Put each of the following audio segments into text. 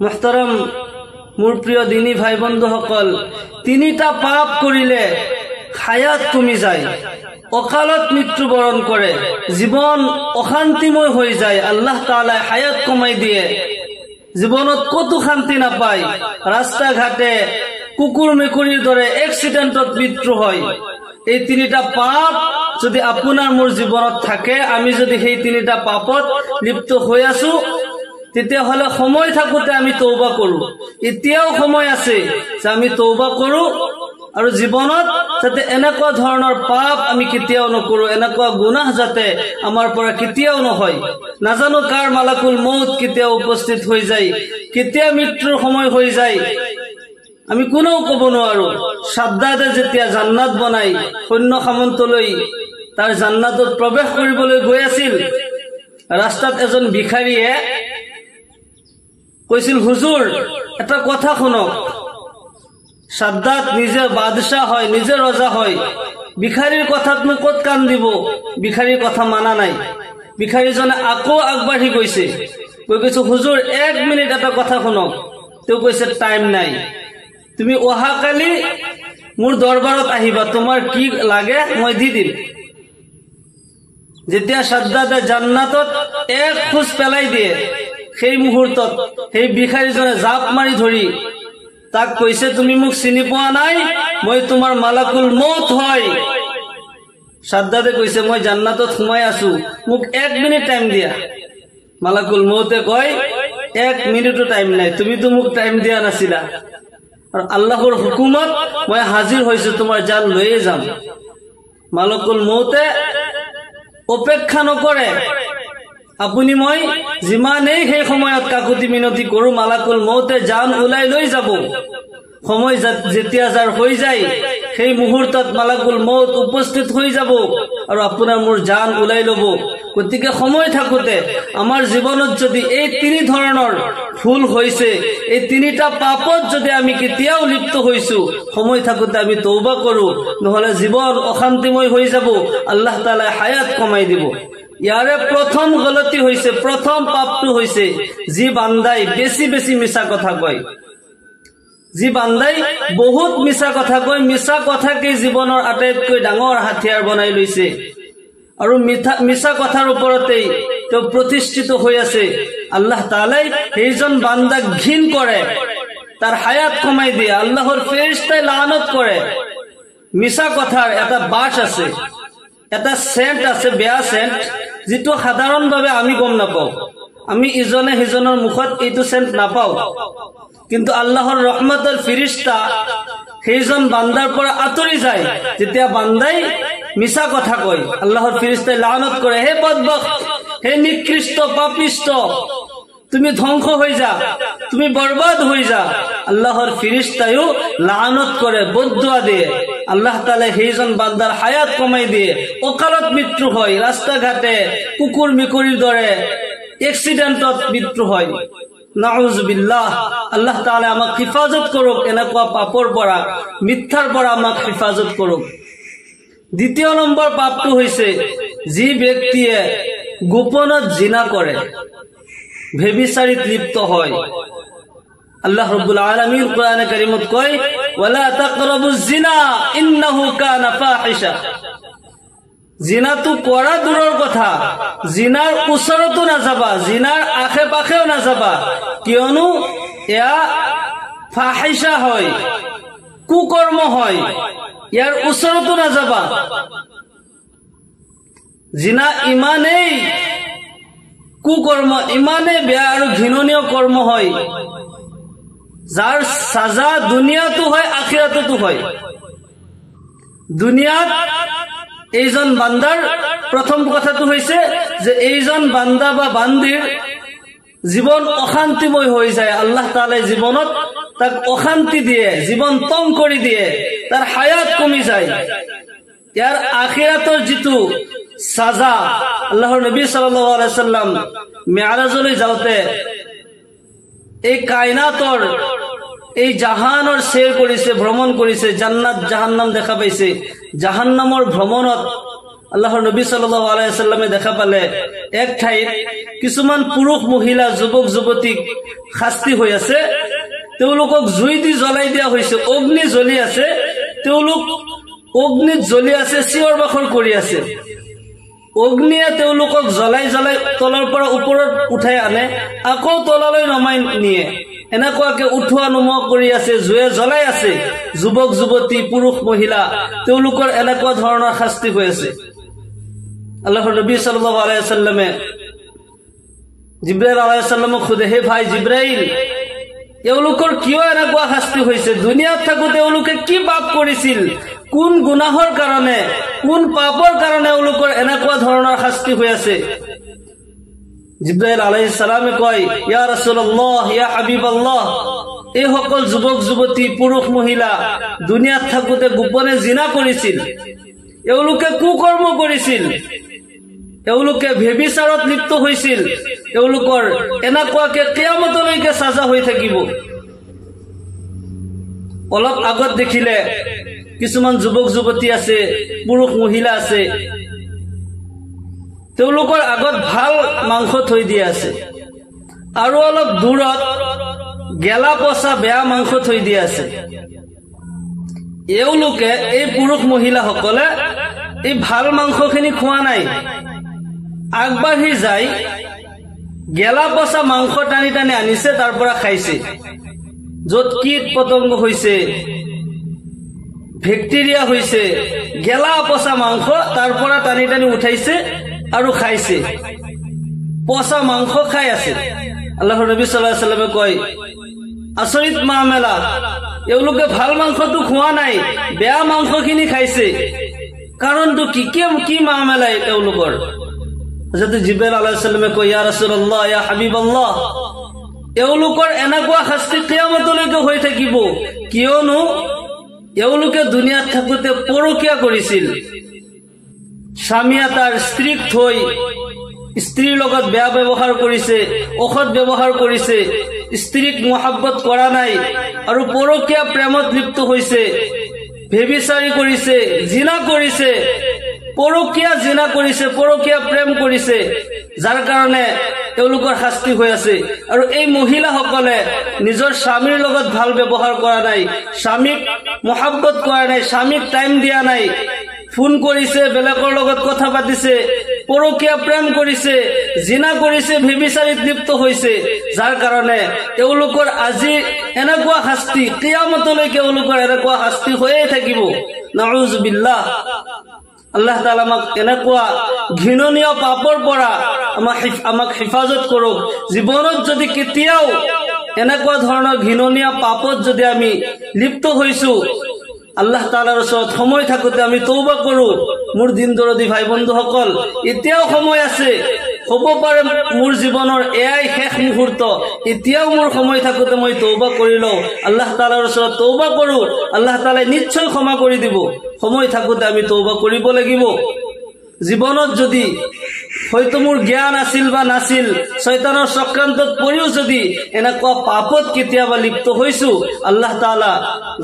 মুহতাৰাম মোৰ প্ৰিয় দিনী ভাই বন্ধুসকল, তিনিটা পাপ কৰিলে হায়াত কমি যায়, অকালত মৃত্যুবৰণ কৰে, জীৱন অশান্তিময় হৈ যায়। আল্লাহ তাআলাই হায়াত কমাই দিয়ে, জীৱনত কতো শান্তি নাপায়। ৰাস্তা ঘাটে কুকুৰ মেকুৰীৰ দৰে এক্সিডেণ্টত মৃত্যু হয়। এই তিনিটা পাপ যদি আপোনাৰ মোৰ জীৱনত থাকে, আমি যদি সেই তিনিটা পাপত লিপ্ত হৈ আছো, তেতিয়াহ'লে সময় থাকোতে আমি তৌবা কৰো। এতিয়াও সময় আছে যে আমি তৌবা কৰো আৰু জীৱনত যাতে এনেকুৱা ধৰণৰ পাপ আমি কেতিয়াও নকৰো, এনেকুৱা গুনাহ যাতে আমাৰ পৰা কেতিয়াও নহয়। নাজানো কাৰ মালাকুল মউত কেতিয়াও উপস্থিত হৈ যায়, কেতিয়া মৃত্যুৰ সময় হৈ যায় আমি কোনেও ক'ব নোৱাৰো। সাদ্দাদে যেতিয়া জান্নাত বনাই সৈন্য সামন্তলৈ তাৰ জান্নাতত প্ৰৱেশ কৰিবলৈ গৈ আছিল, ৰাস্তাত এজন ভিখাৰীয়ে কৈছিল, হুজুৰ এটা কথা শুনক। সাদ্দাত নিজে বাদশাহ হয়, নিজে ৰজা হয়, ভিখাৰীৰ কথাতনো ক'ত কাণ দিব? ভিখাৰীৰ কথা মানা নাই। ভিখাৰীজনে আকৌ আগবাঢ়ি গৈছে, কৈছে, হুজুৰ 1 মিনিট এটা কথা শুনক। তেওঁ কৈছে, টাইম নাই, তুমি অহাকালি মোৰ দৰবাৰত আহিবা, তোমাৰ কি লাগে মই দি দিম। যেতিয়া সাদ্দাতে জান্নাতত এক খোজ পেলাই দিয়ে, সেই মুহূৰ্তত সেই ভিখাৰীজনে জাপ মাৰি ধৰি তাক কৈছে, তুমি মোক চিনি পোৱা নাই, মই তোমাৰ মালাকুল মউত হয়। সাদ্দাতে কৈছে, মই জান্নাতত সোমাই আছো, মোক 1 মিনিট টাইম দিয়া। মালাকুল মউতে কয়, 1 মিনিটো টাইম নাই, তুমিতো মোক টাইম দিয়া নাছিলা, আৰু আল্লাহৰ হুকুমত মই হাজিৰ হৈছো, তোমাৰ জান লৈয়ে যাম। মালাকুল মউতে অপেক্ষা নকৰে। আপুনি মই যিমানেই সেই সময়ত কাকুতি মিনতি কৰো, মালাকুল মউতে জান ওলাই লৈ যাব। সময় যেতিয়া যাৰ হৈ যায়, সেই মুহূৰ্তত মালাকুল মউত উপস্থিত হৈ যাব আৰু আপোনাৰ মোৰ জান ওলাই লব। গতিকে সময় থাকোতে আমাৰ জীৱনত যদি এই 3 ধৰণৰ ভুল হৈছে, এই 3টা পাপত যদি আমি কেতিয়াও লিপ্ত হৈছো, সময় থাকোতে আমি তৌবা কৰো, নহলে জীৱন অশান্তিময় হৈ যাব, আল্লাহ তাআলাই হায়াত কমাই দিব। ইয়াৰে প্ৰথম গলতি হৈছে, প্ৰথম পাপটো হৈছে, যি বান্দাই বেছি বেছি মিছা কথা কয়। যি বান্দাই বহুত মিছা কথা কয়, মিছা কথাকে জীৱনৰ আটাইতকৈ ডাঙৰ হাতিয়াৰ বনাই লৈছে আৰু মিছা কথাৰ ওপৰতেই তেওঁ প্ৰতিষ্ঠিত হৈ আছে, আল্লাহ তাআলাই সেইজন বান্দাক ঘৃণ কৰে, তাৰ হায়াত কমাই দিয়ে। আল্লাহৰ ফেৰেশতাই লানত কৰে। মিছা কথাৰ এটা বাছ আছে, এটা সেন্ট আছে, বেয়া সেন্ট, যিটো সাধাৰণভাৱে আমি গম নাপাওঁ। আমি ইজনে সিজনৰ মুখত এইটো সেন্ট নাপাওঁ, কিন্তু আল্লাহৰ ৰহমতৰ ফিৰিষ্টা সেইজন বান্দাৰ পৰা আঁতৰি যায় যেতিয়া বান্দাই মিছা কথা কয়। আল্লাহৰ ফিৰিষ্টাই লানত কৰে, হে বদবখত, হে নিকৃষ্ট পাপিষ্ট, তুমি ধ্বংস হৈ যা, তুমি বৰবাদ হৈ যা। আল্লাহৰ ফিৰিষ্টাইও লানত কৰে, বদদুয়া দিয়ে। আল্লাহ তাআলাই সেইজন বান্দাৰ হায়াত কমাই দিয়ে, অকালত মৃত্যু হয়, ৰাস্তা ঘাটে কুকুৰ মেকুৰীৰ দৰে এক্সিডেণ্টত মৃত্যু হয়। নাউজুবিল্লাহ। আল্লাহ তাআলা আমাক হিফাজত কৰক এনেকুৱা পাপৰ পৰা, মিথ্যাৰ পৰা আমাক হিফাজত কৰক। দ্বিতীয় নম্বৰ পাপটো হৈছে, যি ব্যক্তিয়ে গোপনত জিনা কৰে, ভেবিচাৰিত লিপ্ত হয়। আল্লাহ ৰাব্বুল আলামিন কোৰআনে কাৰীমত কয়, ওয়ালা তাকৰাবুজ জিনা ইন্নাহু কানা ফাহিশা। জিনাটো কৰা দূৰৰ কথা, জিনাৰ ওচৰতো নাযাবা, জিনাৰ আশে পাশেও নাযাবা, কিয়নো এয়া ফাহিশা হয়, কুকৰ্ম হয়, ইয়াৰ ওচৰতো নাযাবা। জিনা ইমানেই কুকৰ্ম, ইমানেই বেয়া আৰু ঘৃণনীয় কৰ্ম হয়, যাৰ সাজা দুনিয়াতো হয়, আখিৰাততো হয়। দুনিয়াত এইজন বান্দাৰ প্ৰথম কথাটো হৈছে যে এইজন বান্দা বা বান্দিৰ জীৱন অশান্তিময় হৈ যায়। আল্লাহ তাআলাই জীৱনত তাক অশান্তি দিয়ে, জীৱন তং কৰি দিয়ে, তাৰ হায়াত কমি যায়। ইয়াৰ আখিৰাতৰ যিটো সাজা, আল্লাহৰ নবী সাল্লাল্লাহু আলাইহি ওয়াসাল্লাম মেৰাজলৈ যাওঁতে এই কায়নাতৰ, এই জাহানৰ চেৰ কৰিছে, ভ্ৰমণ কৰিছে, জান্নাত জাহান্নাম দেখা পাইছে। জাহান্নামৰ ভ্ৰমণত আল্লাহৰ নবী সাল্লাল্লাহু আলাইহি ওয়াসাল্লামে দেখা পালে এক ঠাইত কিছুমান পুৰুষ মহিলা যুৱক যুৱতীক শাস্তি হৈ আছে, তেওঁলোকক জুই দি জ্বলাই দিয়া হৈছে, অগ্নি জ্বলি আছে, তেওঁলোক অগ্নিত জ্বলি আছে, চিঞৰ বাখৰ কৰি আছে। অগ্নিয়ে তেওঁলোকক জ্বলাই জ্বলাই তলৰ পৰা ওপৰত উঠাই আনে, আকৌ তললৈ নমাই নিয়ে, এনেকুৱাকে উঠোৱা নমোৱা কৰি আছে, জুয়ে জ্বলাই আছে। যুৱক যুৱতী পুৰুষ মহিলা তেওঁলোকৰ এনেকুৱা ধৰণৰ শাস্তি হৈ আছে। আল্লাহৰ নবী সাল্লাল্লাহু আলাইহি ওয়াসাল্লামে জিব্ৰাইল আলাইহিস সালামক খুদে, হে ভাই জিব্ৰাইল, এওঁলোকৰ কিয় এনেকুৱা শাস্তি হৈছে? দুনিয়াত থাকোতে এওঁলোকে কি পাপ কৰিছিল? কোন গুনাহৰ কাৰণে, কোন পাপৰ কাৰণে এওঁলোকৰ এনেকুৱা ধৰণৰ শাস্তি হৈ আছে? জিব্ৰাইল আলাইহিস সালামে কয়, ইয়া ৰাসূলুল্লাহ, ইয়া হাবিবাল্লাহ, এই সকল যুৱক যুৱতী পুৰুষ মহিলা দুনিয়াত থাকোতে গোপনে জিনা কৰিছিল, এওঁলোকে কুকৰ্ম কৰিছিল, এওঁলোকে ব্যভিচাৰত লিপ্ত হৈছিল, এওঁলোকৰ এনেকুৱাকে কিয়ামতলৈকে সাজা হৈ থাকিব। অলপ আগত দেখিলে কিছুমান যুৱক যুৱতী আছে, পুৰুষ মহিলা আছে, তেওঁলোকৰ আগত ভাল মাংস থৈ দিয়া আছে, আৰু অলপ দূৰত গেলা পচা বেয়া মাংস থৈ দিয়া আছে। এওঁলোকে, এই পুৰুষ মহিলাসকলে এই ভাল মাংসখিনি খোৱা নাই, আগবাঢ়ি যাই গেলা পচা মাংস টানি টানি আনিছে, তাৰ পৰা খাইছে। য'ত কীট পতংগ হৈছে, বেক্টেৰিয়া হৈছে, গেলা পচা মাংস তাৰ পৰা টানি টানি উঠাইছে আৰু খাইছে, পচা মাংস খাই আছে। আল্লাহৰ নবী সাল্লাল্লাহু আলাইহি ওয়াসাল্লামে কয়, আচৰিত মামলা, এওঁলোকে ভাল মাংসটো খোৱা নাই, বেয়া মাংসখিনি খাইছে। কাৰণটো কি? কি মামলা এওঁলোকৰ? হযৰত জিবৰাইল আলাইহিস সালামে কয়, ইয়া ৰাসূলুল্লাহ, ইয়া হাবিবাল্লাহ, এওঁলোকৰ এনেকুৱা শাস্তি কিয়ামতলৈকে হৈ থাকিব, কিয়নো এওঁলোকে দুনিয়াত থাকোতে পৰকীয়া কৰিছিল। স্বামীয়ে তাৰ স্ত্ৰীক থৈ স্ত্ৰীৰ লগত বেয়া ব্যৱহাৰ কৰিছে, অসৎ ব্যৱহাৰ কৰিছে, স্ত্ৰীক মহব্বত কৰা নাই, আৰু পৰকীয়া প্ৰেমত লিপ্ত হৈছে, ব্যভিচাৰী কৰিছে, জিনা কৰিছে, পৰকীয়া জিনা কৰিছে, পৰকীয়া প্ৰেম কৰিছে, যাৰ কাৰণে এওঁলোকৰ শাস্তি হৈ আছে। আৰু এই মহিলাসকলে নিজৰ স্বামীৰ লগত ভাল ব্যৱহাৰ কৰা নাই, স্বামীক মহব্বত কৰা নাই, স্বামীক টাইম দিয়া নাই, ফোন কৰিছে, বেলেগৰ লগত কথা পাতিছে, পৰকীয়া প্ৰেম কৰিছে, জিনা কৰিছে, ব্যভিচাৰীত লিপ্ত হৈছে, যাৰ কাৰণে এওঁলোকৰ আজি এনেকুৱা শাস্তি, কিয়ামতলৈকে এওঁলোকৰ এনেকুৱা শাস্তি হৈয়ে থাকিব। নাউযু বিল্লাহ। আল্লাহ তাআলা আমাক এনেকুৱা ঘৃণনীয় পাপৰ পৰা আমাক হেফাজত কৰক। জীৱনত যদি কেতিয়াও এনেকুৱা ধৰণৰ ঘৃণনীয় পাপত যদি আমি লিপ্ত হৈছো, আল্লাহ তাআলাৰ ওচৰত সময় থাকোতে আমি তওবা কৰো। মোৰ দিন দৰদি ভাই বন্ধুসকল, এতিয়াও সময় আছে, হ'ব পাৰে মোৰ জীৱনৰ এয়াই শেষ মুহূৰ্ত, এতিয়াও মোৰ সময় থাকোতে মই তওবা কৰি লওঁ, আল্লাহ তাআলাৰ ওচৰত তওবা কৰো, আল্লাহ তাআলাই নিশ্চয় ক্ষমা কৰি দিব। সময় থাকোতে আমি তওবা কৰিব লাগিব। জীৱনত যদি হয়তো মোৰ জ্ঞান আছিল বা নাছিল, শয়তানৰ চক্ৰান্তত পৰিও যদি এনেকুৱা পাপত কেতিয়াবা লিপ্ত হৈছো, আল্লাহ তাআলা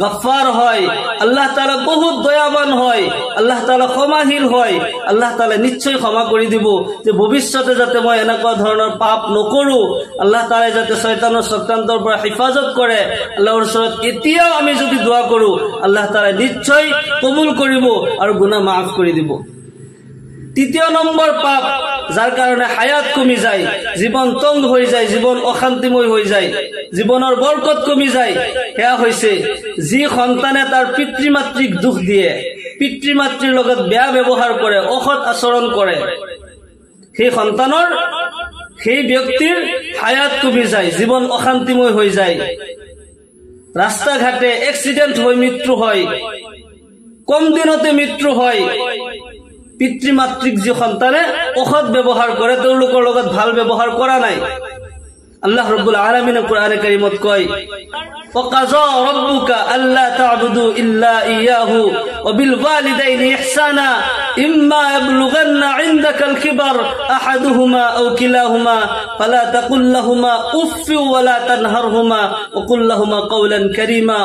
গফফাৰ হয়, আল্লাহ তাআলা বহুত দয়াবান হয়, আল্লাহ তাআলা ক্ষমাশীল হয়, আল্লাহ তাআলা নিশ্চয় ক্ষমা কৰি দিব। যে ভৱিষ্যতে যাতে মই এনেকুৱা ধৰণৰ পাপ নকৰো, আল্লাহ তাআলা যাতে শয়তানৰ চক্ৰান্তৰ পৰা হেফাজত কৰে, আল্লাহৰ ওচৰত এতিয়াও আমি যদি দোয়া কৰো, আল্লাহ তাআলা নিশ্চয় কবুল কৰিব আৰু গুনাহ মাফ কৰি দিব। তৃতীয় নম্বৰ পাপ, যাৰ কাৰণে হায়াত কমি যায়, জীৱন তংগ হৈ যায়, জীৱন অশান্তিময় হৈ যায়, জীৱনৰ বৰকত কমি যায়, সেয়া হৈছে যি সন্তানে তাৰ পিতৃ মাতৃক দুখ দিয়ে, পিতৃ মাতৃৰ লগত বেয়া ব্যৱহাৰ কৰে, অসৎ আচৰণ কৰে, সেই সন্তানৰ, সেই ব্যক্তিৰ হায়াত কমি যায়, জীৱন অশান্তিময় হৈ যায়, ৰাস্তা ঘাটে এক্সিডেন্ট হৈ মৃত্যু হয়, কম দিনতে মৃত্যু হয়। পিতৃ মাতৃক যি সন্তানে অসৎ ব্যৱহাৰ কৰে, তেওঁলোকৰ লগত ভাল ব্যৱহাৰ কৰা নাই। আল্লাহ রাব্বুল আলামিন কোরআনে কারীমত কয়, ওয়াকাযা রাব্বুকা আল্লা তা'বুদু ইল্লা ইয়াহু ওয়া বিল ওয়ালিদাইনি ইহসানা ইম্মা ইয়াবলুগান্না 'ইনদাকাল কিবার আহাদুহুমা আও কিলাহুমা ফালা তাকুল লাহুমা উফফ ওয়া লা তানহারহুমা ওয়া কুল লাহুমা কাওলান কারীমা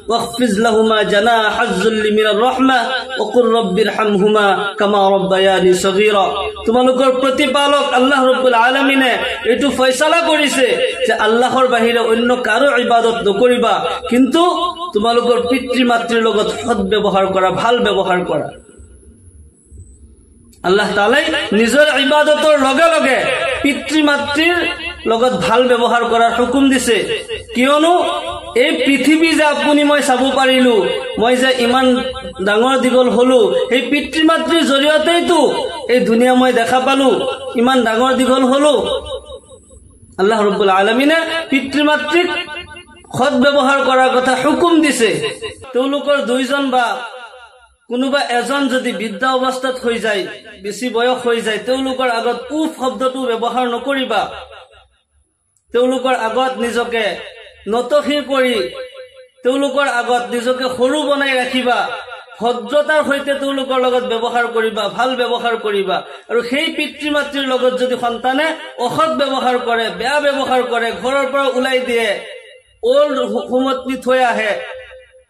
واخفض لهما جناح الذل من الرحمة وقل رب ارحمهما كما ربياني صغيرا। তোমালোকৰ প্ৰতিপালক আল্লাহ ৰব্বুল আলামিনে এইটো ফয়সালা কৰিছে যে আল্লাহৰ বাহিৰে অন্য কাৰো ইবাদত নকৰিবা, কিন্তু তোমালোকৰ পিতৃ মাতৃৰ লগত সৎ ব্যৱহাৰ কৰা, ভাল ব্যৱহাৰ কৰা। আল্লাহ তাআলাই নিজৰ ইবাদতৰ লগে লগে পিতৃ মাতৃৰ লগত ভাল ব্যৱহাৰ কৰাৰ হুকুম দিছে। কিয়নো এই পৃথিৱী যে আপুনি মই চাব পাৰিলো, মই যে ইমান ডাঙৰ দীঘল হলো, সেই পিতৃ মাতৃৰ জৰিয়তেইতো এই দুনিয়া মই দেখা পালো, ইমান ডাঙৰ দীঘল হলো। আল্লাহ ৰব্বুল আলামিনে পিতৃ মাতৃক সৎ ব্যৱহাৰ কৰাৰ কথা হুকুম দিছে। তেওঁলোকৰ দুইজন বা কোনোবা এজন যদি বৃদ্ধা অৱস্থাত হৈ যায়, বেছি বয়স হৈ যায়, তেওঁলোকৰ আগত উফ শব্দটো ব্যৱহাৰ নকৰিবা। তেওঁলোকৰ আগত নিজকে নতশিৰ কৰি তেওঁলোকৰ আগত নিজকে সৰু বনাই ৰাখিবা। ভদ্ৰতাৰ সৈতে তেওঁলোকৰ লগত ব্যৱহাৰ কৰিবা, ভাল ব্যৱহাৰ কৰিবা। আৰু সেই পিতৃ মাতৃৰ লগত যদি সন্তানে অসৎ ব্যৱহাৰ কৰে, বেয়া ব্যৱহাৰ কৰে, ঘৰৰ পৰা ওলাই দিয়ে, ওল্ড হোমত নি থৈ আহে,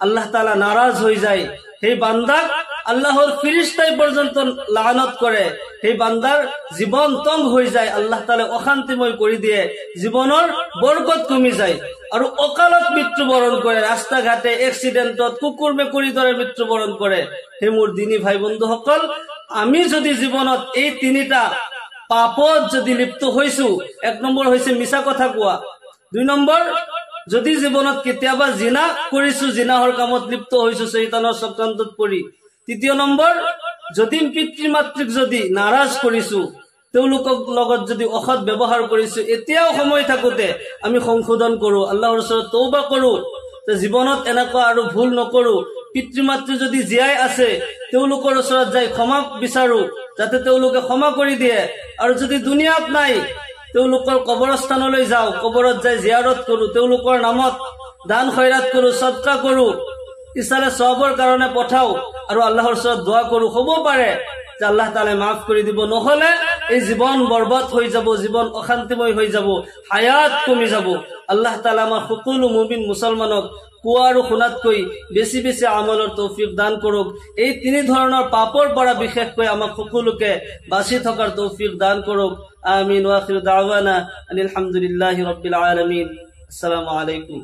আল্লাহ তাআলা নাৰাজ হৈ যায়। সেই বান্দাক আল্লাহৰ ফিৰিস্তাই পৰ্যন্ত লানত কৰে, সেই বান্দাৰ জীৱন তংগ হৈ যায়, আল্লাহ তাআলা অশান্তিময় কৰি দিয়ে, জীৱনৰ বৰকত কমি যায় আৰু অকালত মৃত্যুবৰণ কৰে, ৰাস্তা ঘাটে এক্সিডেণ্টত কুকুৰ মেকুৰীৰ দৰে মৃত্যুবৰণ কৰে। সেই মোৰ দিনী ভাই বন্ধুসকল, আমি যদি জীৱনত এই তিনিটা পাপত যদি লিপ্ত হৈছো, 1 নম্বৰ হৈছে মিছা কথা কোৱা, 2 নম্বৰ যদি জীৱনত কেতিয়াবা জিনা কৰিছো, জিনাহৰ কামত লিপ্ত হৈছো শয়তানৰ চক্ৰান্তত পৰি, 3 নম্বৰ যদি পিতৃ মাতৃক যদি নাৰাজ কৰিছো, তেওঁলোকৰ লগত যদি অসৎ ব্যৱহাৰ কৰিছো, এতিয়াও সময় থাকোতে আমি সংশোধন কৰো, আল্লাহৰ ওচৰত তওবা কৰো যে জীৱনত এনেকুৱা আৰু ভুল নকৰো। পিতৃ মাতৃ যদি জীয়াই আছে, তেওঁলোকৰ ওচৰত যাই ক্ষমা বিচাৰো যাতে তেওঁলোকে ক্ষমা কৰি দিয়ে। আৰু যদি দুনিয়াত নাই, তেওঁলোকৰ কবৰস্থানলৈ যাওঁ, কবৰত যাই জিয়াৰত কৰো, তেওঁলোকৰ নামত দান খয়ৰাত কৰো, সদকা কৰো, ইছালে সবৰ কাৰণে পঠাও আৰু আল্লাহৰ ওচৰত দোৱা কৰো। হ'ব পাৰে যে আল্লাহ তাআলাই মাফ কৰি দিব, নহলে এই জীৱন বৰবাদ হৈ যাব, জীৱন অশান্তিময় হৈ যাব, হায়াত কমি যাব। আল্লাহ তাআলা আমাৰ সকলো মুমিন মুছলমানক কোৱা আৰু শুনাতকৈ বেছি বেছি আমলৰ তৌফিক দান কৰক। এই 3 ধৰণৰ পাপৰ পৰা বিশেষকৈ আমাক সকলোকে বাচি থকাৰ তৌফিক দান কৰক। আমিন। ওয়া আখিৰু দাওয়ানা আলহামদুলিল্লাহি ৰাব্বিল আলামিন। আসসালামু আলাইকুম।